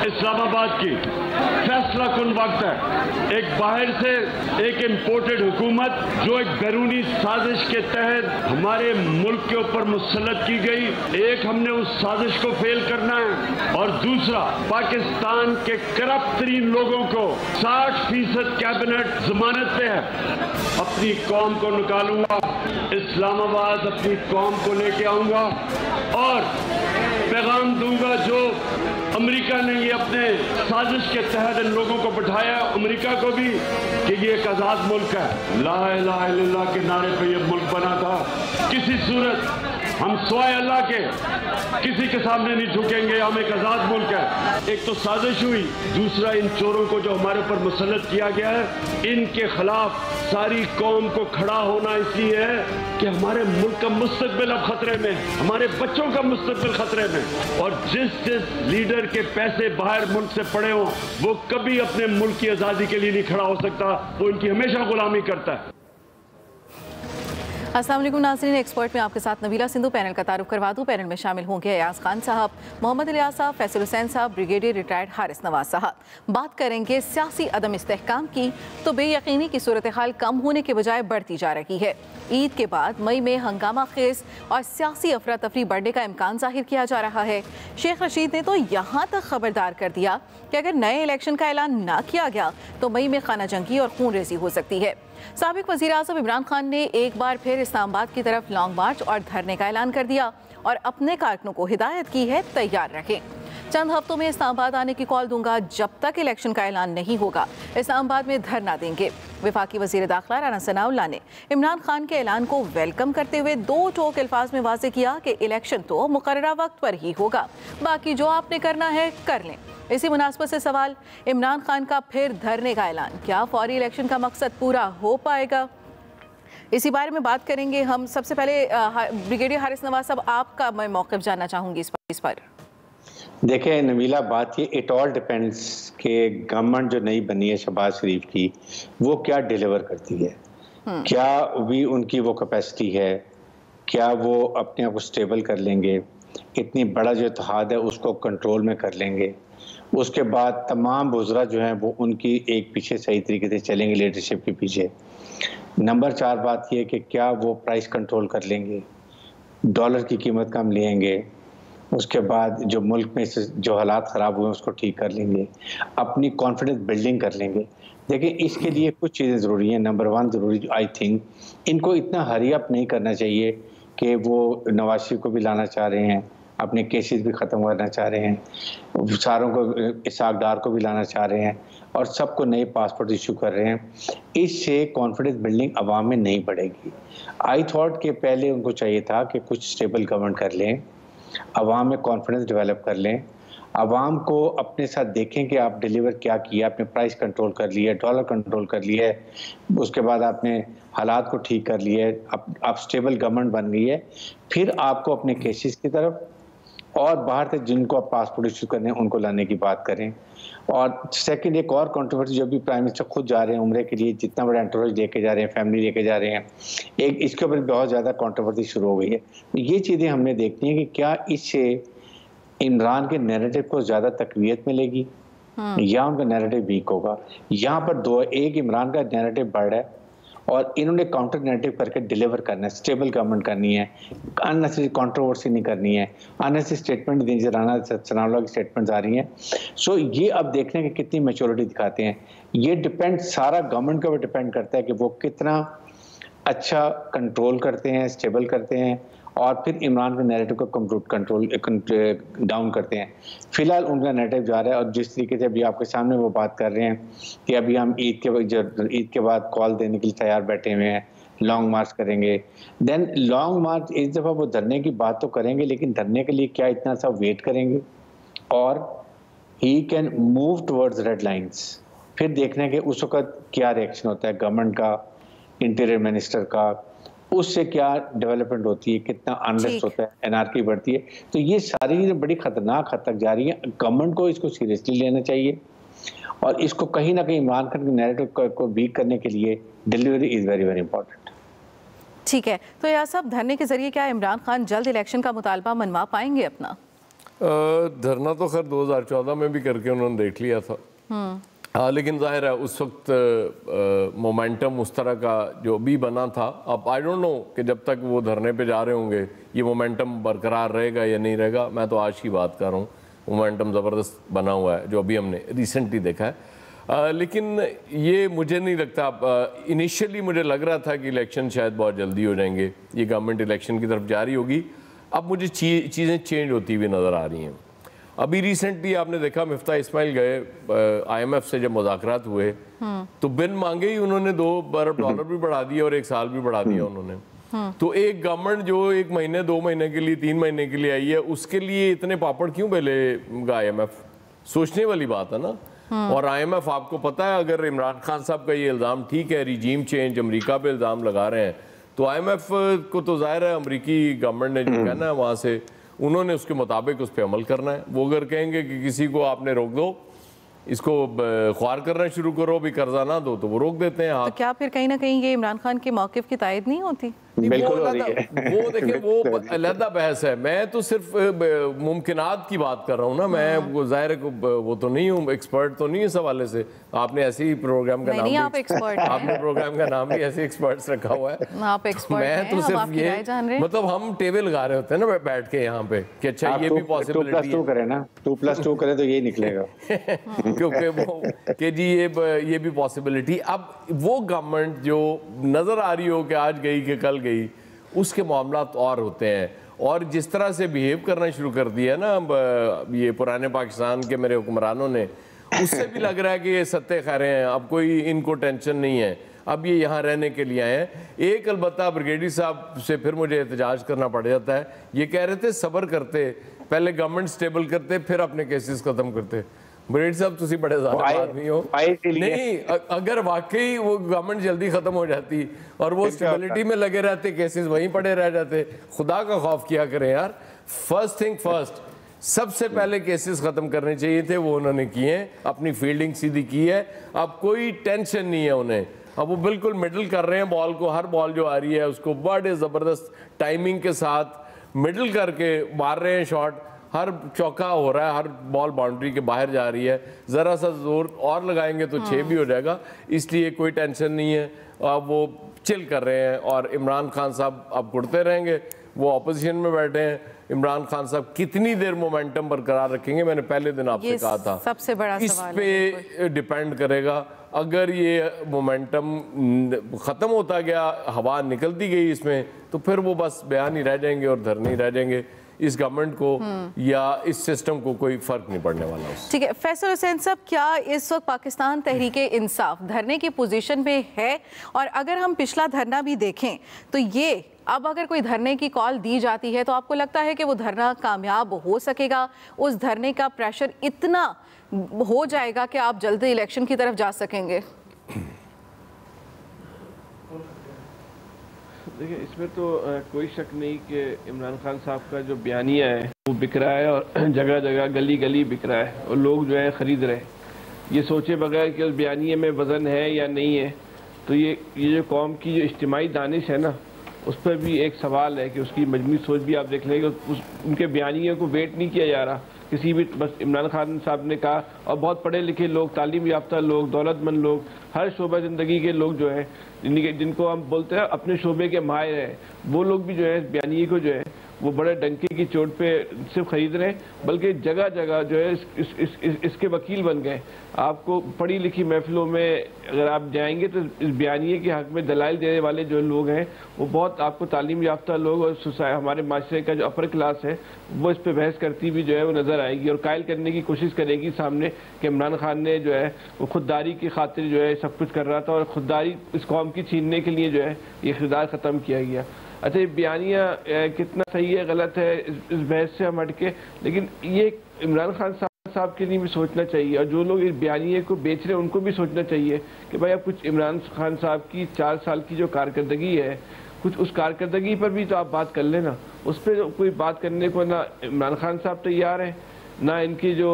इस्लामाबाद की फैसला कुन वक्त है। एक बाहर से एक इम्पोर्टेड हुकूमत जो एक बैरूनी साजिश के तहत हमारे मुल्क के ऊपर मुसल्लत की गई, एक हमने उस साजिश को फेल करना है, और दूसरा पाकिस्तान के करप्ट तरीन लोगों को 60% कैबिनेट जमानत पे है। अपनी कौम को निकालूंगा, इस्लामाबाद अपनी कौम को लेके आऊंगा और पैगाम दूंगा जो अमेरिका ने ये अपने साजिश के तहत इन लोगों को बिठाया, अमेरिका को भी, कि ये एक आज़ाद मुल्क है। ला इलाहा इल्लल्लाह के नारे पे ये मुल्क बना था। किसी सूरत हम स्वाय अल्लाह के किसी के सामने नहीं झुकेंगे। हम एक आज़ाद मुल्क है। एक तो साजिश हुई, दूसरा इन चोरों को जो हमारे ऊपर मुसल्लत किया गया है, इनके खिलाफ सारी कौम को खड़ा होना इसलिए है कि हमारे मुल्क का मुस्तकबिल अब खतरे में, हमारे बच्चों का मुस्तकबिल खतरे में। और जिस लीडर के पैसे बाहर मुल्क से पड़े हों, वो कभी अपने मुल्क की आज़ादी के लिए नहीं खड़ा हो सकता, वो इनकी हमेशा गुलामी करता है। अस्सलाम वालेकुम नाज़रीन, एक्सपर्ट में आपके साथ नबीला सिंधु। पैनल का तारुफ करवा दूं। पैनल में शामिल होंगे अयाज खान साहब, मोहम्मद इलियास साहब, फैसल हुसैन साहब, ब्रिगेडियर रिटायर्ड हारिस नवाज साहब। बात करेंगे सियासी अदम इस्तेहकाम की, तो बेयकीनी की सूरत हाल कम होने के बजाय बढ़ती जा रही है। ईद के बाद मई में हंगामा खेज और सियासी अफरा तफरी बढ़ने का इम्कान जाहिर किया जा रहा है। शेख रशीद ने तो यहाँ तक खबरदार कर दिया कि अगर नए इलेक्शन का ऐलान ना किया गया तो मई में खाना जंगी और खून रेजी हो सकती है। साबिक वज़ीर आज़म इमरान खान ने एक बार फिर इस्लामाबाद की तरफ लॉन्ग मार्च और धरने का ऐलान कर दिया और अपने कारकुनों को हिदायत की है तैयार रहें। चंद हफ्तों में इस्लामाबाद आने की कॉल दूंगा, जब तक इलेक्शन का ऐलान नहीं होगा इस्लामाबाद में धरना देंगे। वफाकी वज़ीर दाखिला राना सनाउल्लाह ने इमरान खान के ऐलान को वेलकम करते हुए दो टोक अल्फाज में वाज़ेह किया कि इलेक्शन तो मुकर्ररा वक्त पर ही होगा, बाकी जो आपने करना है कर लें। इसी मुनासबत से सवाल, इमरान खान का फिर धरने का ऐलान, क्या फौरी इलेक्शन का मकसद पूरा हो पाएगा? इसी बारे में बात करेंगे हम। सबसे पहले ब्रिगेडियर हारिस नवाज साहब, आपका मैं मौक़िफ़ जानना चाहूँगी इस पर। देखिए नबीला, बात ये इट ऑल डिपेंड्स कि गवर्नमेंट जो नई बनी है शहबाज शरीफ की, वो क्या डिलीवर करती है। क्या भी उनकी वो कैपेसिटी है, क्या वो अपने आप को स्टेबल कर लेंगे, इतनी बड़ा जो इत्तेहाद है उसको कंट्रोल में कर लेंगे। उसके बाद तमाम बुज़रा जो हैं वो उनकी एक पीछे सही तरीके से चलेंगे, लीडरशिप के पीछे। नंबर 4 बात यह कि क्या वो प्राइस कंट्रोल कर लेंगे, डॉलर की कीमत कम लेंगे, उसके बाद जो मुल्क में जो हालात ख़राब हुए उसको ठीक कर लेंगे, अपनी कॉन्फिडेंस बिल्डिंग कर लेंगे। देखिए इसके लिए कुछ चीज़ें ज़रूरी हैं। नंबर 1 ज़रूरी, आई थिंक इनको इतना हरी अप नहीं करना चाहिए कि वो नवाज शरीफ को भी लाना चाह रहे हैं, अपने केसेस भी ख़त्म करना चाह रहे हैं, सारों को, इसहाक डार को भी लाना चाह रहे हैं और सबको नए पासपोर्ट इशू कर रहे हैं। इससे कॉन्फिडेंस बिल्डिंग अवाम में नहीं बढ़ेगी। आई थॉट कि पहले उनको चाहिए था कि कुछ स्टेबल गवर्नमेंट कर लें, अवाम में कॉन्फिडेंस डेवलप कर लें, अवाम को अपने साथ देखें कि आप डिलीवर क्या किया, आपने प्राइस कंट्रोल कर लिया, डॉलर कंट्रोल कर लिया है, उसके बाद आपने हालात को ठीक कर लिया है, आप स्टेबल गवर्नमेंट बन गई है। फिर आपको अपने केसेस की तरफ और बाहर से जिनको आप पासपोर्ट इशू करने हैं उनको लाने की बात करें। और सेकंड, एक और कंट्रोवर्सी, जो भी प्राइम मिनिस्टर खुद जा रहे हैं उम्रे के लिए, जितना बड़ा एंटोरेज लेके जा रहे हैं, फैमिली लेके जा रहे हैं, एक इसके ऊपर बहुत ज़्यादा कंट्रोवर्सी शुरू हो गई है। तो ये चीज़ें हमने देखनी है कि क्या इससे इमरान के नैरेटिव को ज़्यादा तकवीत मिलेगी या उनका नैरेटिव वीक होगा। यहाँ पर दो, एक इमरान का नैरेटिव बढ़ रहा है और इन्होंने काउंटर नैरेटिव करके डिलीवर करना है, स्टेबल गवर्नमेंट करनी है, अननेसेसरी कंट्रोवर्सी नहीं करनी है, अननेसेसरी स्टेटमेंट दी, राना सनाउल्लाह की स्टेटमेंट्स आ रही हैं। सो ये अब देखने की कितनी मैच्योरिटी दिखाते हैं। ये डिपेंड सारा गवर्नमेंट के ऊपर डिपेंड करता है कि वो कितना अच्छा कंट्रोल करते हैं, स्टेबल करते हैं और फिर इमरान के नैरेटिव को कंट्रोल डाउन करते हैं। फिलहाल उनका नैरेटिव जा रहा है और जिस तरीके से अभी आपके सामने वो बात कर रहे हैं कि अभी हम ईद के बाद कॉल देने के लिए तैयार बैठे हुए हैं, लॉन्ग मार्च करेंगे। देन लॉन्ग मार्च इस दफ़ा वो धरने की बात तो करेंगे, लेकिन धरने के लिए क्या इतना सा वेट करेंगे और he can move towards red lines. फिर देखने के उस वक्त क्या रिएक्शन होता है गवर्नमेंट का, इंटीरियर मिनिस्टर का, उससे क्या डेवलपमेंट होती है, कितना अनरेस्ट होता है, एनआरकी बढ़ती है। तो ये सारी चीजें बड़ी खतरनाक हद तक जा रही हैं। गवर्नमेंट को इसको सीरियसली लेना चाहिए और इसको कहीं ना कहीं इमरान खान के नैरेटिव को वीक करने के लिए delivery is very very important. ठीक है, तो यार साहब, धरने के जरिए क्या इमरान खान जल्द इलेक्शन का मुतालबा मनवा पाएंगे अपना? धरना तो खैर 2014 में भी करके उन्होंने देख लिया था। हाँ, लेकिन जाहिर है उस वक्त मोमेंटम उस तरह का जो भी बना था, अब आई डोंट नो कि जब तक वो धरने पे जा रहे होंगे ये मोमेंटम बरकरार रहेगा या नहीं रहेगा। मैं तो आज की बात कर रहा हूँ, मोमेंटम ज़बरदस्त बना हुआ है जो अभी हमने रिसेंटली देखा है। लेकिन ये मुझे नहीं लगता, इनिशियली मुझे लग रहा था कि इलेक्शन शायद बहुत जल्दी हो जाएंगे, ये गवर्नमेंट इलेक्शन की तरफ जा रही होगी। अब मुझे चीज़ें चेंज होती हुई नज़र आ रही हैं। अभी रिसेंटली आपने देखा मिफ्ता इस्माइल गए IMF से, जब मुज़ाकरात हुए तो बिन मांगे ही उन्होंने $2 अरब भी बढ़ा दिया और 1 साल भी बढ़ा दिया उन्होंने। तो एक गवर्नमेंट जो 1 महीने 2 महीने के लिए 3 महीने के लिए आई है, उसके लिए इतने पापड़ क्यों बेलेगा IMF? सोचने वाली बात है ना। और IMF आपको पता है, अगर इमरान खान साहब का ये इल्ज़ाम ठीक है, रिजीम चेंज अमेरिका पे इल्ज़ाम लगा रहे हैं, तो IMF को तो जाहिर है अमेरिकी गवर्नमेंट ने जो कहना है वहाँ से उन्होंने उसके मुताबिक उस पर अमल करना है। वो अगर कहेंगे कि किसी को आपने रोक दो, इसको ख्वार करना शुरू करो, भी कर्जा ना दो, तो वो रोक देते हैं। तो क्या फिर कहीं ना कहीं ये इमरान खान के मौक़िफ़ की तायद नहीं होती? बिल्कुल वो देखिए वो अलहदा बहस है। मैं तो सिर्फ मुमकिनात की बात कर रहा हूँ ना। मैं ज़ाहिर वो तो नहीं हूँ, एक्सपर्ट तो नहीं इस हवाले से। आपने ऐसे ही प्रोग्राम का नाम, आपने प्रोग्राम का नाम भी ऐसे एक्सपर्ट्स रखा हुआ है। आप एक्सपर्ट हैं, मैं तो सिर्फ ये मतलब हम टेबल लगा रहे होते हैं ना बैठ के यहाँ पे कि अच्छा ये भी पॉसिबिलिटी 2+2 करें ना, 2+2 करें तो यही निकलेगा। क्योंकि वो कि जी ये भी पॉसिबिलिटी। अब वो गवर्नमेंट जो नज़र आ रही हो कि आज गई कि कल गई, उसके मामलात और होते हैं। और जिस तरह से बिहेव करना शुरू कर दिया ना ये पुराने पाकिस्तान के मेरे हुक्मरानों ने, उससे भी लग रहा है कि ये सत्ते खैरे हैं, अब कोई इनको टेंशन नहीं है, अब ये यहाँ रहने के लिए आए हैं। एक अलबत्ता ब्रिगेडी साहब से फिर मुझे एहतजाज करना पड़ जाता है। ये कह रहे थे सब्र करते, पहले गवर्नमेंट स्टेबल करते, फिर अपने केसेस ख़त्म करते। ब्रिगेडी साहब तुसी बड़े ज़्यादा आदमी हो। नहीं, अगर वाकई वो गवर्नमेंट जल्दी ख़त्म हो जाती और वो स्टेबिलिटी में लगे रहते, केसेस वहीं पड़े रह जाते, खुदा का खौफ किया करें यार। फर्स्ट थिंग फर्स्ट, सबसे पहले केसेस ख़त्म करने चाहिए थे, वो उन्होंने किए, अपनी फील्डिंग सीधी की है। अब कोई टेंशन नहीं है उन्हें। अब वो बिल्कुल मिडल कर रहे हैं बॉल को, हर बॉल जो आ रही है उसको बड़े ज़बरदस्त टाइमिंग के साथ मिडल करके मार रहे हैं शॉट। हर चौका हो रहा है, हर बॉल बाउंड्री के बाहर जा रही है। ज़रा सा जोर और लगाएंगे तो 6 भी हो जाएगा, इसलिए कोई टेंशन नहीं है। अब वो चिल कर रहे हैं और इमरान खान साहब अब कुड़ते रहेंगे, वो ऑपोजिशन में बैठे हैं। इमरान खान साहब कितनी देर मोमेंटम बरकरार रखेंगे, मैंने पहले दिन आपसे कहा था, सबसे बड़ा इस पे डिपेंड करेगा। अगर ये मोमेंटम ख़त्म होता गया, हवा निकलती गई इसमें, तो फिर वो बस बयान ही रह जाएंगे और धरने ही रह जाएंगे। इस गवर्नमेंट को या इस सिस्टम को कोई फर्क नहीं पड़ने वाला। ठीक है फैसल हुसैन साहब, क्या इस वक्त पाकिस्तान तहरीके इंसाफ धरने की पोजीशन पे है? और अगर हम पिछला धरना भी देखें तो ये अब अगर कोई धरने की कॉल दी जाती है तो आपको लगता है कि वो धरना कामयाब हो सकेगा? उस धरने का प्रेशर इतना हो जाएगा कि आप जल्दी इलेक्शन की तरफ जा सकेंगे? देखिए, इसमें तो कोई शक नहीं कि इमरान खान साहब का जो बयानिया है वो बिक रहा है और जगह जगह गली गली बिक रहा है और लोग जो है ख़रीद रहे हैं, ये सोचे बगैर कि उस बयानिए में वज़न है या नहीं है। तो ये जो कौम की जो इज्तिमाई दानिश है ना, उस पर भी एक सवाल है कि उसकी मजमूई सोच भी आप देख लेंगे। उनके बयानिए को वेट नहीं किया जा रहा किसी भी, बस इमरान खान साहब ने कहा। और बहुत पढ़े लिखे लोग, तालीम याफ्ता लोग, दौलतमंद लोग, हर शोबा ज़िंदगी के लोग जो है, जिनको हम बोलते हैं अपने शोबे के माहिर हैं, वो लोग भी जो है बयानिए को जो है वो बड़े डंके की चोट पे सिर्फ खरीद रहे हैं, बल्कि जगह जगह जो है इसके वकील बन गए। आपको पढ़ी लिखी महफिलों में अगर आप जाएंगे तो इस बयानिए के हक़ में दलाइल देने वाले जो लोग हैं वो बहुत आपको तालीम याफ्ता लोग और हमारे माशरे का जो अपर क्लास है वो इस पर बहस करती भी जो है वो नज़र आएगी और कायल करने की कोशिश करेगी सामने कि इमरान खान ने जो है वो खुददारी की खातिर जो है सब कुछ कर रहा था और खुददारी इस कौम की छीनने के लिए जो है ये इक़्तिदार ख़त्म किया गया। अच्छा, ये बयानिया कितना सही है गलत है इस बहस से हम हटके, लेकिन ये इमरान खान साहब के लिए भी सोचना चाहिए और जो लोग इस बयानिए को बेच रहे हैं उनको भी सोचना चाहिए कि भाई अब कुछ इमरान खान साहब की 4 साल की जो कारकर्दगी है, कुछ उस कारकर्दगी पर भी तो आप बात कर लेना। उस पर कोई बात करने को ना इमरान खान साहब तैयार हैं, ना इनकी जो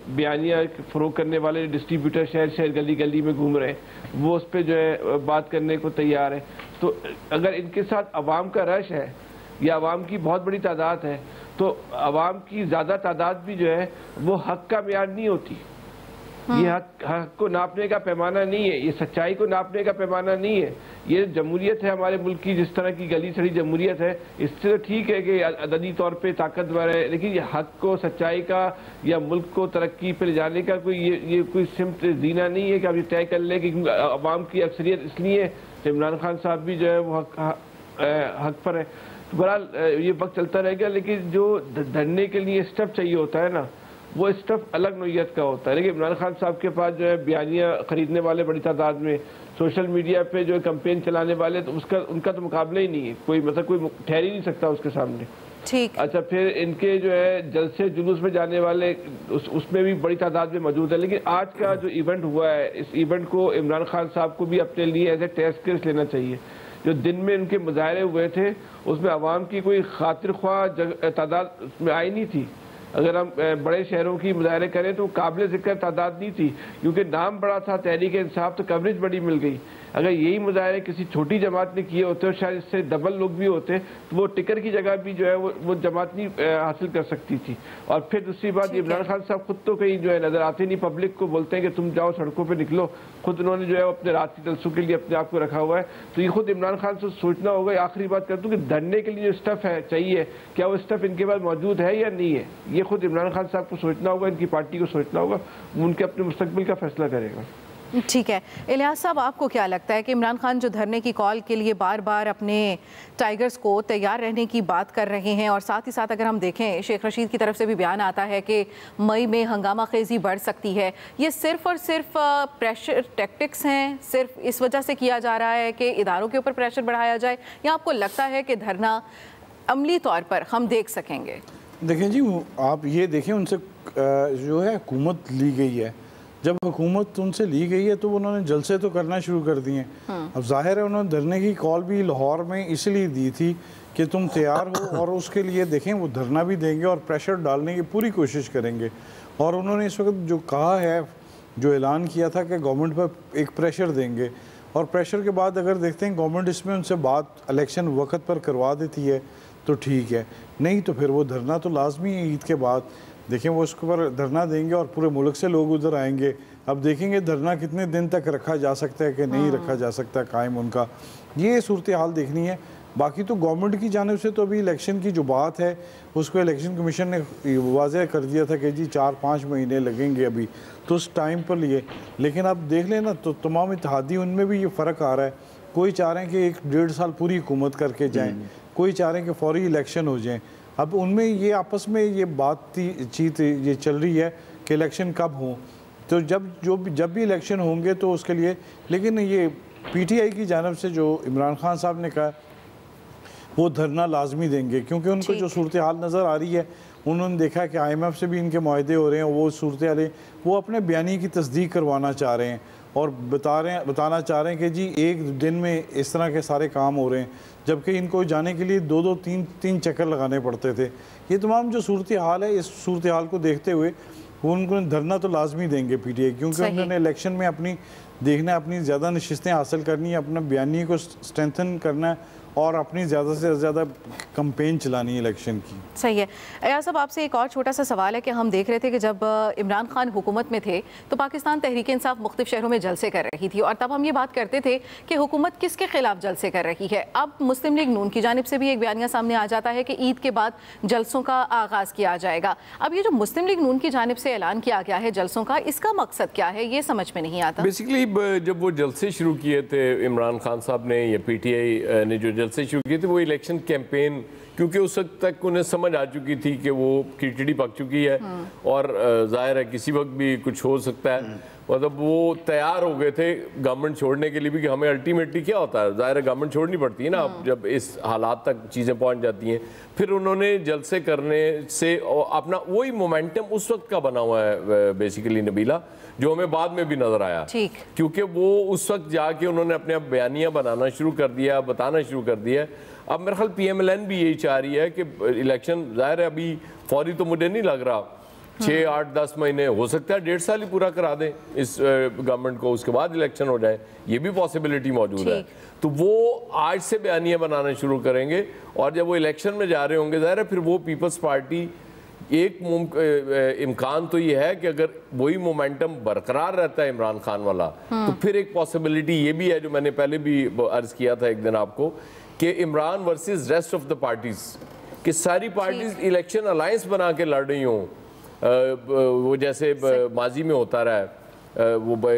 बयानिया फ़रोग करने वाले डिस्ट्रीब्यूटर शहर शहर गली गली में घूम रहे हैं वो उस पर जो है बात करने को तैयार है। तो अगर इनके साथ अवाम का रश है या अवाम की बहुत बड़ी तादाद है तो आवाम की ज़्यादा तादाद भी जो है वो हक का मेयार नहीं होती। ये हक को नापने का पैमाना नहीं है, ये सच्चाई को नापने का पैमाना नहीं है। ये जमहूरियत है हमारे मुल्क की, जिस तरह की गली सड़ी जमहूरियत है, इससे तो ठीक है कि अददी तौर पे ताकतवर है, लेकिन ये हक को, सच्चाई का या मुल्क को तरक्की पर ले जाने का कोई ये कोई सिमत जीना नहीं है कि आप ये तय कर लें कि अवाम की अक्सरियत इसलिए तो इमरान खान साहब भी जो है वो हक पर है। बहरहाल ये वक्त चलता रहेगा, लेकिन जो धरने के लिए स्टेप चाहिए होता है ना, वो स्टफ अलग नोयत का होता है। लेकिन इमरान खान साहब के पास जो है बयानियाँ खरीदने वाले बड़ी तादाद में, सोशल मीडिया पे जो है कैंपेन चलाने वाले, तो उनका तो मुकाबला ही नहीं है, कोई मतलब कोई ठहर ही नहीं सकता उसके सामने। ठीक। अच्छा, फिर इनके जो है जलसे जुलूस में जाने वाले उसमें भी बड़ी तादाद में मौजूद है। लेकिन आज का जो इवेंट हुआ है, इस इवेंट को इमरान खान साहब को भी अपने लिए एज ए टेस्ट केस लेना चाहिए। जो दिन में इनके मुजाहरे हुए थे उसमें आवाम की कोई खातिर ख्वाह तादाद उसमें आई नहीं थी। अगर हम बड़े शहरों की मुजाहरे करें तो काबिल ज़िक्र तादाद नहीं थी, क्योंकि नाम बड़ा था तहरीक इंसाफ, तो कवरेज बड़ी मिल गई। अगर यही मुजाहरे किसी छोटी जमात ने किए होते और शायद इससे डबल लोग भी होते तो वो टिकर की जगह भी जो है वो जमात नहीं हासिल कर सकती थी। और फिर दूसरी बात, इमरान खान साहब खुद तो कहीं जो है नज़र आते नहीं, पब्लिक को बोलते हैं कि तुम जाओ सड़कों पर निकलो, खुद उन्होंने जो है अपने रात की जलसों के लिए अपने आप को रखा हुआ है। तो ये खुद इमरान खान से सोचना होगा। आखिरी बात कर दूँ कि धरने के लिए जो स्टफ़ है चाहिए, क्या वो स्टफ़ इनके पास मौजूद है या नहीं है, ये खुद इमरान खान साहब को सोचना होगा, इनकी पार्टी को सोचना होगा, वो उनके अपने मुस्तकबिल का फैसला करेगा। ठीक है। इलियास साहब, आपको क्या लगता है कि इमरान खान जो धरने की कॉल के लिए बार बार अपने टाइगर्स को तैयार रहने की बात कर रहे हैं, और साथ ही साथ अगर हम देखें शेख रशीद की तरफ से भी बयान आता है कि मई में हंगामा खेजी बढ़ सकती है, ये सिर्फ और सिर्फ प्रेशर टैक्टिक्स हैं, सिर्फ इस वजह से किया जा रहा है कि इदारों के ऊपर प्रेशर बढ़ाया जाए, या आपको लगता है कि धरना अमली तौर पर हम देख सकेंगे? देखें जी, आप ये देखें, उनसे जो है हुकूमत ली गई है, जब हुकूमत उनसे ली गई है तो उन्होंने जलसे तो करना शुरू कर दिए। अब जाहिर है उन्होंने धरने की कॉल भी लाहौर में इसलिए दी थी कि तुम तैयार हो, और उसके लिए देखें वो धरना भी देंगे और प्रेशर डालने की पूरी कोशिश करेंगे। और उन्होंने इस वक्त जो कहा है, जो ऐलान किया था कि गवर्नमेंट पर एक प्रेशर देंगे, और प्रेशर के बाद अगर देखते हैं गवर्नमेंट इसमें उनसे बात इलेक्शन वक्त पर करवा देती है तो ठीक है, नहीं तो फिर वो धरना तो लाजमी है। ईद के बाद देखें वो उसके ऊपर धरना देंगे और पूरे मुल्क से लोग उधर आएंगे। अब देखेंगे धरना कितने दिन तक रखा जा सकता है कि नहीं रखा जा सकता कायम उनका, ये सूरत हाल देखनी है। बाकी तो गवर्नमेंट की जानिब से तो अभी इलेक्शन की जो बात है उसको इलेक्शन कमीशन ने वाज़ेह कर दिया था कि जी 4-5 महीने लगेंगे अभी, तो उस टाइम पर लिए। लेकिन आप देख लेना तो तमाम इत्तेहादी उनमें भी ये फ़र्क आ रहा है। कोई चाह रहे हैं कि 1-1.5 साल पूरी हुकूमत करके जाएँ, कोई चाह रहे हैं कि फौरी इलेक्शन हो जाएँ। अब उनमें ये आपस में ये बातचीत ये चल रही है कि इलेक्शन कब हों, तो जब भी इलेक्शन होंगे तो उसके लिए। लेकिन ये पीटीआई की जानिब से जो इमरान खान साहब ने कहा वो धरना लाजमी देंगे, क्योंकि उनको जो सूरत हाल नज़र आ रही है, उन्होंने देखा कि IMF से भी इनके मुआहदे हो रहे हैं, वो सूरत हाल वो अपने बयानी की तस्दीक करवाना चाह रहे हैं और बताना चाह रहे हैं कि जी एक दिन में इस तरह के सारे काम हो रहे हैं, जबकि इनको जाने के लिए 2-3 चक्कर लगाने पड़ते थे। ये तमाम जो सूरत हाल है, इस सूरत हाल को देखते हुए वो उनको धरना तो लाजमी देंगे पीटीआई, क्योंकि उन्होंने इलेक्शन में अपनी देखना है, अपनी ज़्यादा नशिस्तें हासिल करनी है, अपना बयानी को स्ट्रेंथन करना है और अपनी ज़्यादा से ज़्यादा कैंपेन चलानी है इलेक्शन की। सही है। अयाज साहब, आपसे एक और छोटा सा सवाल है कि हम देख रहे थे कि जब इमरान खान हुकूमत में थे तो पाकिस्तान तहरीक इंसाफ मुख्तलिफ शहरों में जलसे कर रही थी, और तब हम ये बात करते थे कि हुकूमत किसके खिलाफ जलसे कर रही है। अब मुस्लिम लीग नून की जानिब से भी एक बयानिया सामने आ जाता है कि ईद के बाद जलसों का आगाज़ किया जाएगा। अब ये जो मुस्लिम लीग नून की जानिब से ऐलान किया गया है जलसों का, इसका मकसद क्या है, ये समझ में नहीं आता। बेसिकली जब वो जलसे शुरू किए थे इमरान खान साहब ने या PTI ने जो जलसे शुरू किए थे, वो इलेक्शन कैंपेन, क्योंकि उस वक्त तक उन्हें समझ आ चुकी थी कि वो खिचड़ी पक चुकी है और जाहिर है किसी वक्त भी कुछ हो सकता है, मतलब वो तैयार हो गए थे गवर्नमेंट छोड़ने के लिए भी, कि हमें अल्टीमेटली क्या होता है, जाहिर है गवर्नमेंट छोड़नी पड़ती है ना जब इस हालात तक चीज़ें पहुंच जाती हैं। फिर उन्होंने जलसे करने से अपना वही मोमेंटम उस वक्त का बना हुआ है बेसिकली नबीला, जो हमें बाद में भी नजर आया, क्योंकि वो उस वक्त जाके उन्होंने अपने बयानियाँ बनाना शुरू कर दिया, बताना शुरू कर दिया। अब मेरे ख्याल PMLN भी यही चाह रही है कि इलेक्शन, जाहिर है अभी फौरी तो मुझे नहीं लग रहा, 6, 8, 10 महीने, हो सकता है 1.5 साल ही पूरा करा दें इस गवर्नमेंट को, उसके बाद इलेक्शन हो जाए, ये भी पॉसिबिलिटी मौजूद है। तो वो आज से बयानियां बनाना शुरू करेंगे और जब वो इलेक्शन में जा रहे होंगे, ज़ाहिर है फिर वो पीपल्स पार्टी, एक इम्कान तो ये है कि अगर वही मोमेंटम बरकरार रहता है इमरान खान वाला, तो फिर एक पॉसिबिलिटी ये भी है जो मैंने पहले भी अर्ज किया था एक दिन आपको, कि Imran versus rest of the parties, कि सारी पार्टीज इलेक्शन अलायंस बना के लड़ रही हों, वो जैसे माजी में होता रहा है, वो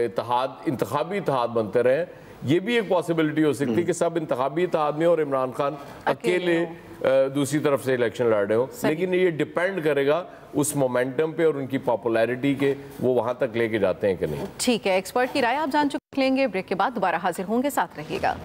इंतखाबी इत्तेहाद बनते रहे। ये भी एक पॉसिबिलिटी हो सकती है कि सब इंतखाबी इत्तेहाद में और इमरान खान अकेले दूसरी तरफ से इलेक्शन लड़ रहे हो। लेकिन ये डिपेंड करेगा उस मोमेंटम पे और उनकी पॉपुलैरिटी के, वो वहां तक लेके जाते हैं कि नहीं। ठीक है, एक्सपर्ट की राय आप जान चुके लेंगे। ब्रेक के बाद दोबारा हाजिर होंगे, साथ रहिएगा।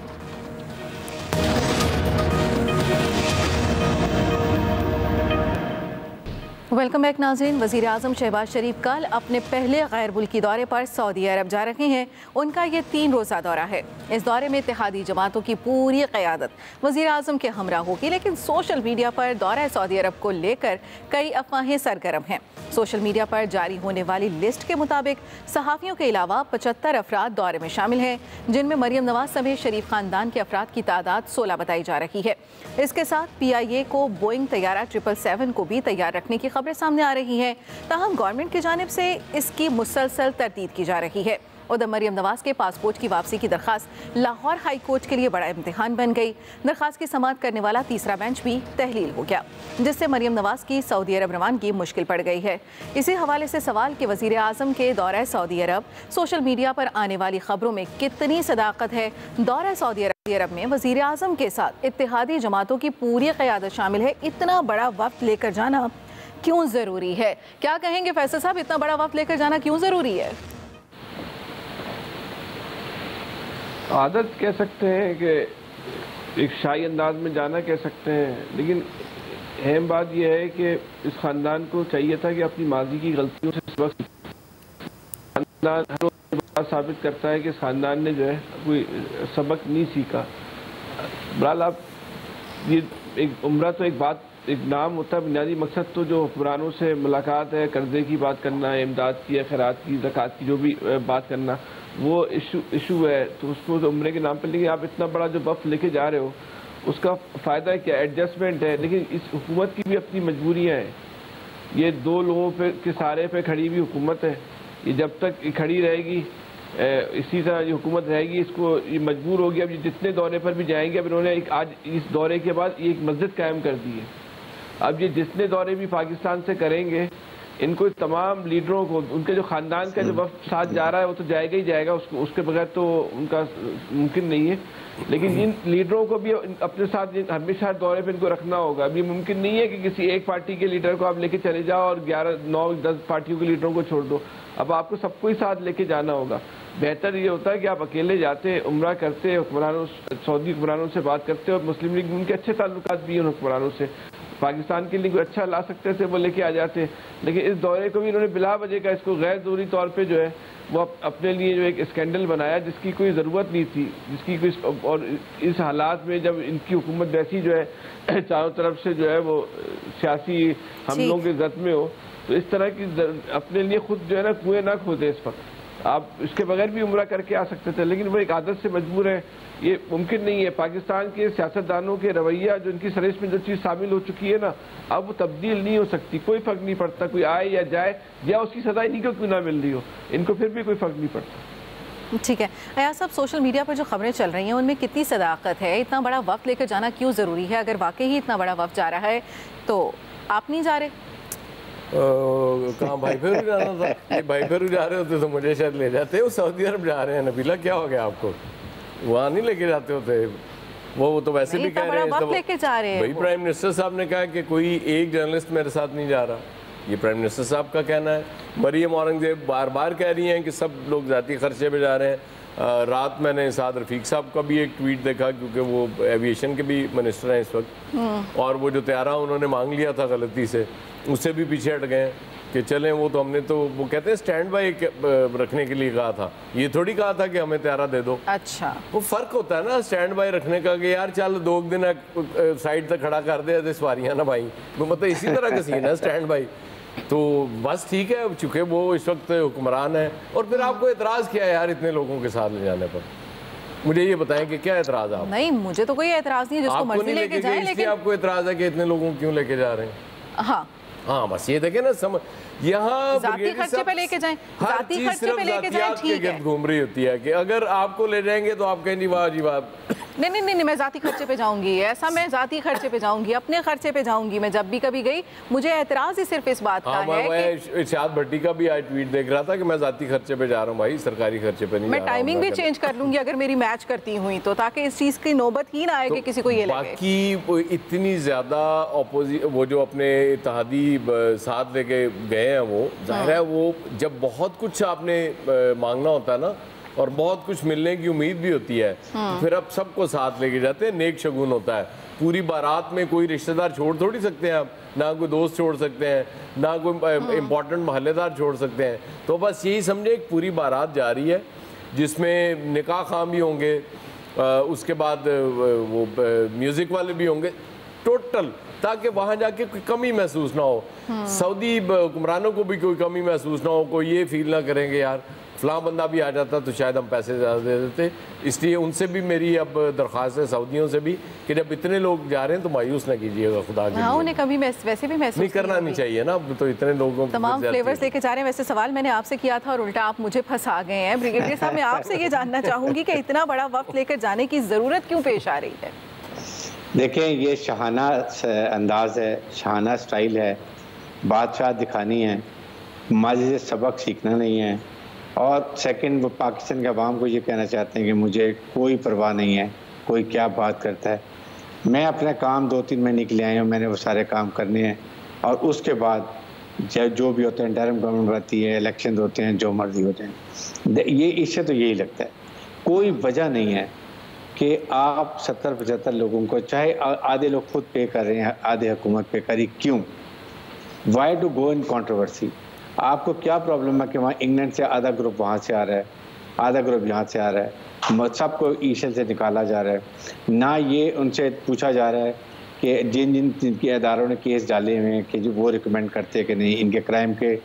वेलकम बैक नाज़रीन। वज़ीर आज़म शहबाज शरीफ कल अपने पहले गैर मुल्की दौरे पर सऊदी अरब जा रहे हैं। उनका ये 3 रोज़ा दौरा है। इस दौरे में इत्तेहादी जमातों की पूरी क़यादत वज़ीर आज़म के हमरा होगी, लेकिन सोशल मीडिया पर दौरा सऊदी अरब को लेकर कई अफवाहें सरगर्म हैं। सोशल मीडिया पर जारी होने वाली लिस्ट के मुताबिक सहाफ़ियों के अलावा 75 अफराद दौरे में शामिल हैं, जिनमें मरियम नवाज समेत शरीफ ख़ानदान के अफराद की तादाद 16 बताई जा रही है। इसके साथ PIA को बोइंग तैयारा 777 को भी तैयार रखने की खबरें सामने आ रही हैं। ताहम गवर्नमेंट की जानिब से इसकी मुसलसल तरदीद की जा रही है। उधर मरियम नवाज के पासपोर्ट की वापसी की दरखास्त लाहौर हाई कोर्ट के लिए बड़ा इम्तिहान बन गई। दरखास्त की समाअत करने वाला तीसरा बेंच भी तहलील हो गया, जिससे मरियम नवाज की सऊदी अरब रवानगी मुश्किल पड़ गई है। इसी हवाले से सवाल कि वज़ीर आज़म के दौरा सऊदी अरब सोशल मीडिया पर आने वाली खबरों में कितनी सदाकत है। दौरा सऊदी अरब में वज़ीर आज़म के साथ इत्तेहादी जमातों की पूरी क़यादत शामिल है। इतना बड़ा वक्त लेकर जाना क्यों ज़रूरी है? क्या कहेंगे फैसल साहब, इतना बड़ा वक्त लेकर जाना क्यों ज़रूरी है? आदत कह सकते हैं कि एक शाही अंदाज में जाना कह सकते हैं, लेकिन अहम बात यह है कि इस ख़ानदान को चाहिए था कि अपनी माजी की गलतियों से सबक, ख़ानदान हर रोज़ साबित करता है कि इस ख़ानदान ने जो है कोई सबक नहीं सीखा। बहरहाल आप ये एक उम्रा तो एक बात, एक नाम होता है, बुनियादी मकसद तो जो हुक्मरानों से मुलाकात है, कर्जे की बात करना, इमदाद की, खैरात की, ज़कात की, जो भी बात करना, वो इशू है। तो उसको तो उम्रे के नाम पर, लेकिन आप इतना बड़ा जो वफ़्त लेके जा रहे हो उसका फ़ायदा क्या? एडजस्टमेंट है, लेकिन इस हुकूमत की भी अपनी मजबूरियाँ हैं। ये 2 लोगों पे के सहारे पे खड़ी हुई हुकूमत है। ये जब तक खड़ी रहेगी, इसी तरह ये हुकूमत रहेगी, इसको ये मजबूर होगी। अब ये जितने दौरे पर भी जाएंगे, अब इन्होंने आज इस दौरे के बाद एक मस्जिद कायम कर दी है। अब ये जितने दौरे भी पाकिस्तान से करेंगे, इनको तमाम लीडरों को, उनके जो ख़ानदान का जो वक्त साथ जा रहा है वो तो जाएगा ही जाएगा, उसके बगैर तो उनका मुमकिन नहीं है। लेकिन इन लीडरों को भी अपने साथ हमेशा दौरे पे इनको रखना होगा। अभी मुमकिन नहीं है कि किसी एक पार्टी के लीडर को आप लेके चले जाओ और 11, 9, 10 पार्टियों के लीडरों को छोड़ दो। अब आपको सबको ही साथ लेके जाना होगा। बेहतर ये होता है कि आप अकेले जाते, उम्रा करते, हुक्मरानों, सऊदी हुक्मरानों से बात करते, और मुस्लिम लीग उनके अच्छे ताल्लुकात भी हैं हुक्मरानों से, पाकिस्तान के लिए कोई अच्छा ला सकते थे वो लेके आ जाते। लेकिन इस दौरे को भी इन्होंने बिला वजह का इसको गैर ज़रूरी तौर पे जो है वो अपने लिए जो एक स्कैंडल बनाया, जिसकी कोई ज़रूरत नहीं थी, जिसकी कोई, और इस हालात में जब इनकी हुकूमत वैसी जो है चारों तरफ से जो है वो सियासी हमलों के जद में हो, तो इस तरह की अपने लिए खुद जो है ना कुएं ना खोदे। इस वक्त आप इसके बगैर भी उम्रा करके आ सकते थे, लेकिन वो एक आदत से मजबूर है। ये मुमकिन नहीं है। पाकिस्तान के सियासतदानों के रवैया, जो इनकी सरिश में जो चीज़ शामिल हो चुकी है ना, अब वो तब्दील नहीं हो सकती। कोई फ़र्क नहीं पड़ता कोई आए या जाए, या उसकी सजा इन्हीं को क्यों ना मिल रही हो, इनको फिर भी कोई फ़र्क नहीं पड़ता। ठीक है अयाज साहब, सोशल मीडिया पर जो खबरें चल रही हैं उनमें कितनी सदाकत है? इतना बड़ा वक्त लेकर जाना क्यों ज़रूरी है? अगर वाकई ही इतना बड़ा वक्त जा रहा है तो आप नहीं जा रहे? कहाँ भाई फेरू जाना था? भाई फेरू जा रहे होते तो मुझे शायद ले जाते। वो सऊदी अरब जा रहे हैं नबीला, क्या हो गया आपको? वहाँ नहीं लेके जाते होते। वो तो वैसे भी कह रहे हैं लेके जा रहे हैं। भाई प्राइम मिनिस्टर साहब ने कहा कि कोई एक जर्नलिस्ट मेरे साथ नहीं जा रहा, ये प्राइम मिनिस्टर साहब का कहना है। मरियम औरंगजेब बार बार कह रही हैं कि सब लोग जाती खर्चे पे जा रहे हैं। रात मैंने साद रफीक साहब का भी एक ट्वीट देखा, क्योंकि वो एविएशन के भी मिनिस्टर हैं इस वक्त, और वो जो तैयारा उन्होंने मांग लिया था गलती से, उससे भी पीछे हट गए कि चलें। वो तो हमने तो, वो कहते हैं स्टैंड बाई रखने के लिए कहा था, ये थोड़ी कहा था कि हमें तैयारा दे दो। अच्छा, वो फ़र्क होता है ना स्टैंड बाई रखने का, कि यार चल 2 दिन साइड तक खड़ा कर दे सवारियाँ ना भाई, वो मतलब इसी तरह का सीन है स्टैंड बाई। तो बस ठीक है, चूँकि वो इस वक्त हुक्मरान है। और फिर आपको एतराज़ क्या है यार इतने लोगों के साथ ले जाने पर? मुझे ये बताएं कि क्या एतराज़ है? नहीं, मुझे तो कोई एतराज़ नहीं है, जिसको मर्जी लेके जाए, लेकिन आपको एतराज़ है कि इतने लोगों क्यों लेके जा रहे हैं? हाँ बस ये देखें ना, यहाँ जाती खर्चे पे लेके जाएं, जाती खर्चे पे लेके जाएं, ठीक है। घूम रही होती है कि अगर आपको ले जाएंगे तो आप कहेंगे वाह जी वाह। नहीं, मैं जाती खर्चे पे जाऊंगी, ऐसा मैं जाती खर्चे पे जाऊंगी, अपने खर्चे पे जाऊंगी। मैं जब भी कभी गई, मुझे एतराज ही सिर्फ इस बात का है कि इरशाद भट्टी का भी आज ट्वीट देख रहा था कि मैं जाती खर्चे पे जा रहा हूँ भाई, सरकारी खर्चे पे नहीं। मैं टाइमिंग भी चेंज कर लूंगी अगर मेरी मैच करती हुई तो, ताकि इस चीज की नौबत ही ना आए कि किसी को ये लगे। बाकी इतनी ज्यादा वो जो अपने इत्तेहादी साथ लेके गए हैं, वो जाहिर है वो जब बहुत कुछ आपने मांगना होता है ना, और बहुत कुछ मिलने की उम्मीद भी होती है, तो फिर अब सबको साथ लेके जाते हैं, नेक शगुन होता है। पूरी बारात में कोई रिश्तेदार छोड़ थोड़ी सकते हैं आप, ना कोई दोस्त छोड़ सकते हैं, ना कोई इम्पोर्टेंट महल्लेदार छोड़ सकते हैं। तो बस यही समझे एक पूरी बारात जा रही है जिसमें निकाह खाम भी होंगे, उसके बाद वो म्यूज़िक वाले भी होंगे, टोटल, ताकि वहाँ जाके कोई कमी महसूस ना हो, सऊदी हुक्मरानों को भी कोई कमी महसूस ना हो, कोई ये फील ना करेंगे यार फलां बंदा भी आ जाता तो शायद हम पैसे ज़्यादा दे देते। इसलिए उनसे भी मेरी अब दरख्वास्त है, सऊदियों से भी, कि जब इतने लोग जा रहे हैं तो मायूस ना कीजिएगा खुदा के लिए। हाँ, उन्हें कभी वैसे भी महसूस नहीं करना नहीं चाहिए ना, तो इतने लोगों तमाम फ्लेवर्स लेके जा रहे हैं। वैसे सवाल मैंने आपसे किया था और उल्टा आप मुझे फंसा गए हैं। ब्रिगेडियर साहब, मैं आपसे ये जानना चाहूँगी कि इतना बड़ा वक्त लेकर जाने की ज़रूरत क्यों पेश आ रही है? देखें, ये शाहाना अंदाज है, शाहाना स्टाइल है, बादशाह दिखानी है, माजी से सबक सीखना नहीं है। और सेकंड, वो पाकिस्तान के अवाम को ये कहना चाहते हैं कि मुझे कोई परवाह नहीं है कोई क्या बात करता है। मैं अपने काम 2-3 महीने के लिए आया हूँ, मैंने वो सारे काम करने हैं, और उसके बाद जो भी होते हैं, इंटरिम गवर्नमेंट रहती है, इलेक्शन होते हैं, जो मर्जी होते हैं। ये इससे तो यही लगता है, कोई वजह नहीं है कि आप 70-75 लोगों को, चाहे आधे लोग खुद पे कर रहे हैं, आधे हुकूमत पे करी, क्यों? Why to go in controversy? आपको क्या प्रॉब्लम है कि वहाँ इंग्लैंड से आधा ग्रुप वहाँ से आ रहा है, आधा ग्रुप यहाँ से आ रहा है, सबको ईशल से निकाला जा रहा है। ना ये उनसे पूछा जा रहा है कि जिनके अदारों ने केस डाले हुए हैं कि जो वो रिकमेंड करते हैं कि नहीं, इनके क्राइम के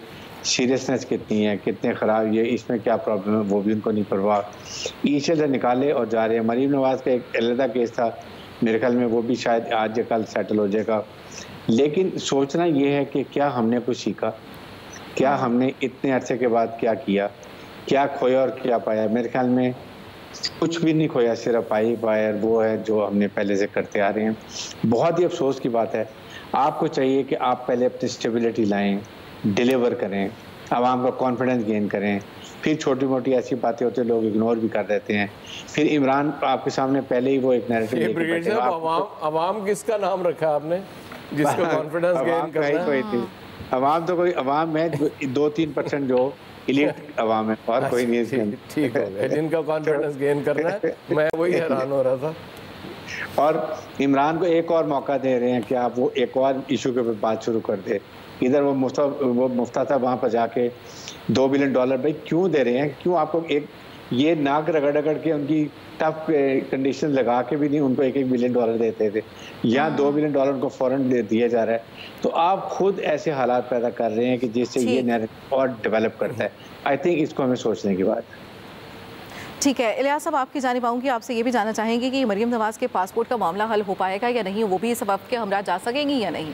सीरियसनेस कितनी है, कितने ख़राब, ये इसमें क्या प्रॉब्लम है, वो भी उनको नहीं परवाह। ईशल से निकाले और जा रहे हैं। मरीम नवाज़ का एक अलग केस था, मेरे ख्याल में वो भी शायद आज या कल सेटल हो जाएगा। लेकिन सोचना ये है कि क्या हमने कुछ सीखा, क्या हमने इतने अरसे के बाद क्या किया, क्या खोया और क्या पाया? मेरे ख्याल में कुछ भी नहीं खोया, सिर्फ पाया वो है जो हमने पहले से करते आ रहे हैं। बहुत ही अफसोस की बात है। आपको चाहिए कि आप पहले अपनी स्टेबिलिटी लाएं, डिलीवर करें, आवाम का कॉन्फिडेंस गेन करें, फिर छोटी मोटी ऐसी बातें होती है लोग इग्नोर भी कर देते हैं। फिर इमरान आपके सामने पहले ही वो एक नैरेटिव, अवाम किसका नाम रखा आपने जिसको कॉन्फिडेंस गेन करना है? अवाम तो कोई अवाम में 2-3% जो इलीट अवाम है, और कोई नहीं है। ठीक हो गया, जिनका कॉन्फिडेंस गेन करना है। मैं वही हैरान हो रहा था। और इमरान को एक और मौका दे रहे हैं कि आप वो एक और इशू के ऊपर बात शुरू कर दे। इधर वो मुफ्ता था, वहाँ पर जाके $2 बिलियन भाई क्यों दे रहे हैं? क्यों आपको एक ये नाक रगड़ के उनकी टफ कंडीशन लगा के भी नहीं उनको $1 बिलियन देते थे, यहाँ $2 बिलियन उनको फौरन दे दिया जा रहा है। तो आप खुद ऐसे हालात पैदा कर रहे हैं कि जिससे ये नैरेटिव और डेवलप करता है। आई थिंक इसको हमें सोचने की बात है। ठीक है, इलियास साहब, आपकी जानिब आऊँगी, आपसे ये भी जानना चाहेंगे कि मरीम नवाज़ के पासपोर्ट का मामला हल हो पाएगा या नहीं, वो भी इस वक्त के हमरा जा सकेंगी या नहीं?